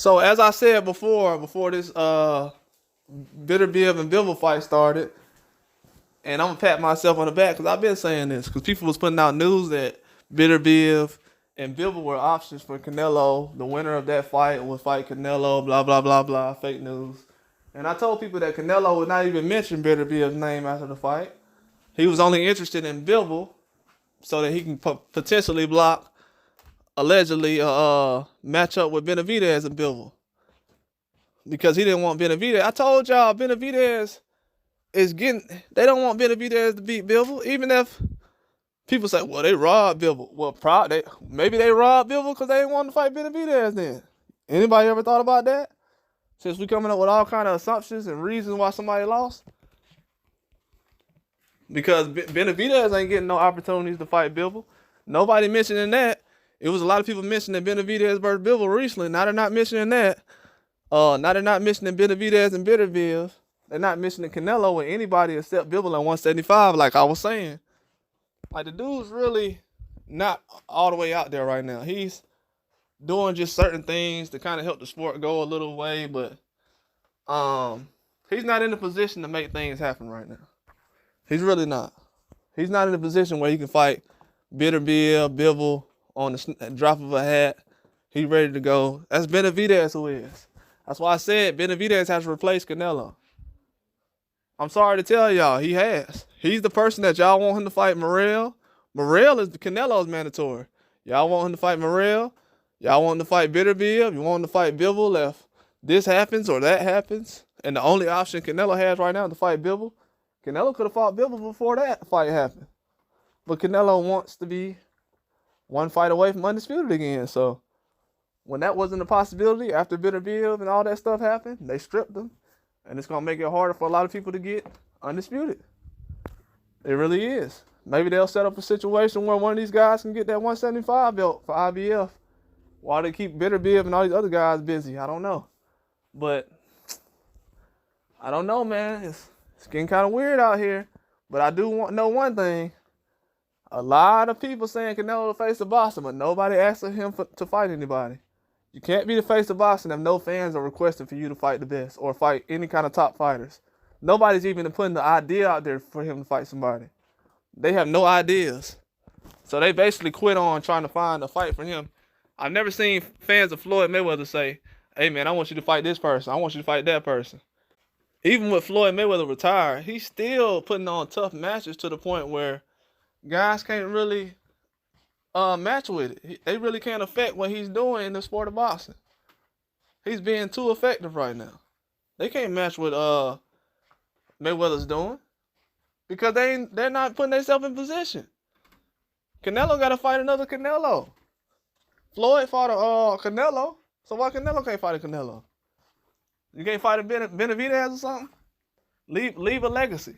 So as I said before this Beterbiev and Bivol fight started, and I'm gonna pat myself on the back because I've been saying this because people was putting out news that Beterbiev and Bivol were options for Canelo. The winner of that fight would fight Canelo. Blah blah blah blah. Fake news. And I told people that Canelo would not even mention Beterbiev's name after the fight. He was only interested in Bivol so that he can potentially block allegedly a matchup with Benavidez and Bivol because he didn't want Benavidez. I told y'all Benavidez is getting. They don't want Benavidez to beat Bivol, even if people say, "Well, they robbed Bivol." Well, maybe they robbed Bivol because they didn't want to fight Benavidez. Then anybody ever thought about that? Since we coming up with all kind of assumptions and reasons why somebody lost. Because Benavidez ain't getting no opportunities to fight Bivol. Nobody mentioning that. It was a lot of people mentioning Benavidez versus Bivol recently. Now they're not mentioning that. Now they're not mentioning Benavidez and Beterbiev. They're not mentioning Canelo with anybody except Bivol at 175, like I was saying. Like, the dude's really not all the way out there right now. He's doing just certain things to kind of help the sport go a little way, but he's not in a position to make things happen right now. He's really not. He's not in a position where he can fight Beterbiev, Bivol on the drop of a hat. He's ready to go. That's Benavidez who is. That's why I said Benavidez has replaced Canelo. I'm sorry to tell y'all, he has. He's the person that y'all want him to fight Morrell. Morrell is Canelo's mandatory. Y'all want him to fight Morrell. Y'all want him to fight Beterbiev. You want him to fight Bivol if this happens or that happens. And the only option Canelo has right now is to fight Bivol. Canelo could have fought Bivol before that fight happened. But Canelo wants to be one fight away from undisputed again. So when that wasn't a possibility after Beterbiev and all that stuff happened, they stripped him. And it's going to make it harder for a lot of people to get undisputed. It really is. Maybe they'll set up a situation where one of these guys can get that 175 belt for IBF while they keep Beterbiev and all these other guys busy. I don't know. But I don't know, man. It's getting kind of weird out here. But I do know one thing. A lot of people saying Canelo to face the boxer, but nobody asking him to fight anybody. You can't be the face of boxing if no fans are requesting for you to fight the best or fight any kind of top fighters. Nobody's even putting the idea out there for him to fight somebody. They have no ideas. So they basically quit on trying to find a fight for him. I've never seen fans of Floyd Mayweather say, "Hey man, I want you to fight this person. I want you to fight that person." Even with Floyd Mayweather retired, he's still putting on tough matches to the point where guys can't really match with it. They really can't affect what he's doing in the sport of boxing. He's being too effective right now. They can't match what Mayweather's doing because they're not putting themselves in position. Canelo got to fight another Canelo. Floyd fought a Canelo, so why Canelo can't fight a Canelo? You can't fight a Benavidez or something? Leave a legacy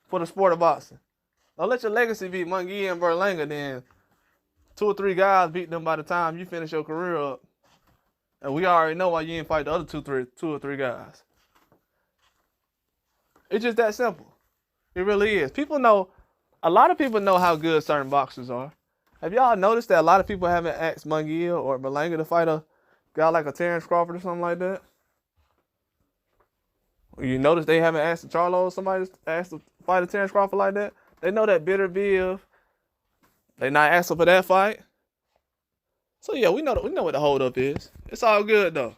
for the sport of boxing. Don't let your legacy be Munguia and Berlanga, then 2 or 3 guys beat them by the time you finish your career up. And we already know why you didn't fight the other 2 or 3 guys. It's just that simple. It really is. A lot of people know how good certain boxers are. Have y'all noticed that a lot of people haven't asked Munguia or Berlanga to fight a guy like a Terrence Crawford or something like that? You notice they haven't asked Charlo or somebody asked to fight a Terrence Crawford like that? They know that Beterbiev, they not asking for that fight. So yeah, we know what the hold up is. It's all good though.